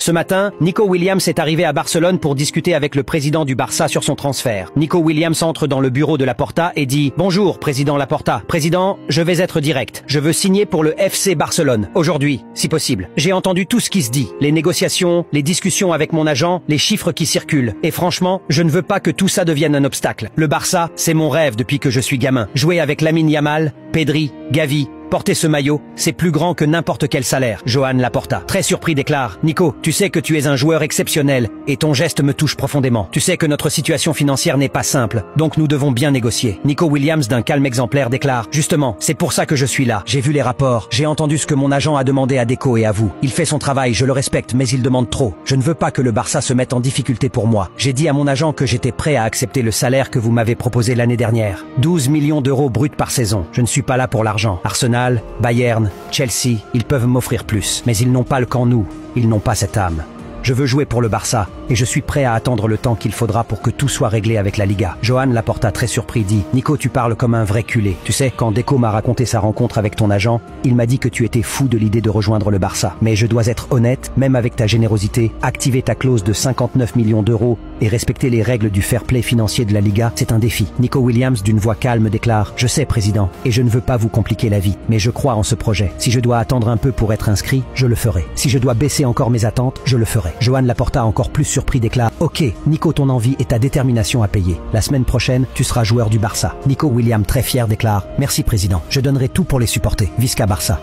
Ce matin, Nico Williams est arrivé à Barcelone pour discuter avec le président du Barça sur son transfert. Nico Williams entre dans le bureau de Laporta et dit « Bonjour, président Laporta. Président, je vais être direct. Je veux signer pour le FC Barcelone. Aujourd'hui, si possible. J'ai entendu tout ce qui se dit. Les négociations, les discussions avec mon agent, les chiffres qui circulent. Et franchement, je ne veux pas que tout ça devienne un obstacle. Le Barça, c'est mon rêve depuis que je suis gamin. Jouer avec Lamine Yamal, Pedri, Gavi... Porter ce maillot, c'est plus grand que n'importe quel salaire. Joan Laporta, très surpris, déclare « Nico, tu sais que tu es un joueur exceptionnel et ton geste me touche profondément. Tu sais que notre situation financière n'est pas simple, donc nous devons bien négocier. » Nico Williams, d'un calme exemplaire, déclare « Justement, c'est pour ça que je suis là. J'ai vu les rapports, j'ai entendu ce que mon agent a demandé à Deco et à vous. Il fait son travail, je le respecte, mais il demande trop. Je ne veux pas que le Barça se mette en difficulté pour moi. J'ai dit à mon agent que j'étais prêt à accepter le salaire que vous m'avez proposé l'année dernière. 12 millions d'euros bruts par saison. Je ne suis pas là pour l'argent. Arsenal, Bayern, Chelsea, ils peuvent m'offrir plus. Mais ils n'ont pas le camp nous, ils n'ont pas cette âme. Je veux jouer pour le Barça, et je suis prêt à attendre le temps qu'il faudra pour que tout soit réglé avec la Liga. Joan Laporta, très surpris, dit « Nico, tu parles comme un vrai culé. Tu sais, quand Deco m'a raconté sa rencontre avec ton agent, il m'a dit que tu étais fou de l'idée de rejoindre le Barça. Mais je dois être honnête, même avec ta générosité, activer ta clause de 59 millions d'euros et respecter les règles du fair play financier de la Liga, c'est un défi. » Nico Williams, d'une voix calme, déclare « Je sais, président, et je ne veux pas vous compliquer la vie, mais je crois en ce projet. Si je dois attendre un peu pour être inscrit, je le ferai. Si je dois baisser encore mes attentes, je le ferai. » Joan Laporta, encore plus surpris, déclare « Ok, Nico, ton envie et ta détermination à payer. La semaine prochaine, tu seras joueur du Barça. » Nico Williams, très fier, déclare « Merci, président. Je donnerai tout pour les supporter. Visca Barça. »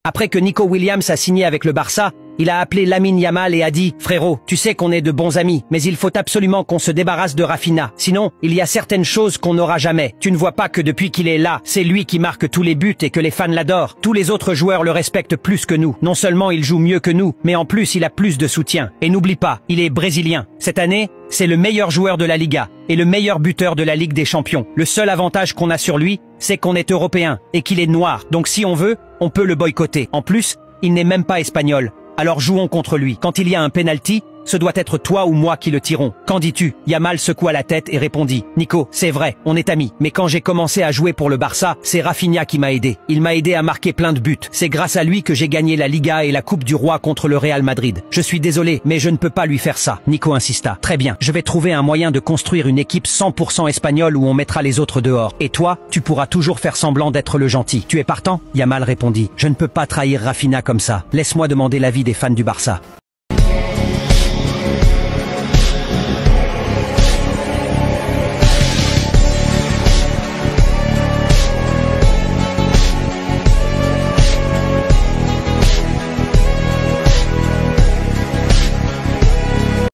Après que Nico Williams a signé avec le Barça, il a appelé Lamine Yamal et a dit « Frérot, tu sais qu'on est de bons amis, mais il faut absolument qu'on se débarrasse de Rafinha. Sinon, il y a certaines choses qu'on n'aura jamais. Tu ne vois pas que depuis qu'il est là, c'est lui qui marque tous les buts et que les fans l'adorent. Tous les autres joueurs le respectent plus que nous. Non seulement il joue mieux que nous, mais en plus il a plus de soutien. Et n'oublie pas, il est brésilien. Cette année, c'est le meilleur joueur de la Liga et le meilleur buteur de la Ligue des Champions. Le seul avantage qu'on a sur lui, c'est qu'on est européen et qu'il est noir. Donc si on veut, on peut le boycotter. En plus, il n'est même pas espagnol. Alors jouons contre lui. Quand il y a un penalty, ce doit être toi ou moi qui le tirons. Qu'en dis-tu? Yamal secoua la tête et répondit « Nico, c'est vrai, on est amis. Mais quand j'ai commencé à jouer pour le Barça, c'est Rafinha qui m'a aidé. Il m'a aidé à marquer plein de buts. C'est grâce à lui que j'ai gagné la Liga et la Coupe du Roi contre le Real Madrid. Je suis désolé, mais je ne peux pas lui faire ça. » Nico insista. « Très bien, je vais trouver un moyen de construire une équipe 100% espagnole où on mettra les autres dehors. Et toi, tu pourras toujours faire semblant d'être le gentil. Tu es partant ?» Yamal répondit « Je ne peux pas trahir Rafinha comme ça. Laisse-moi demander l'avis des fans du Barça. »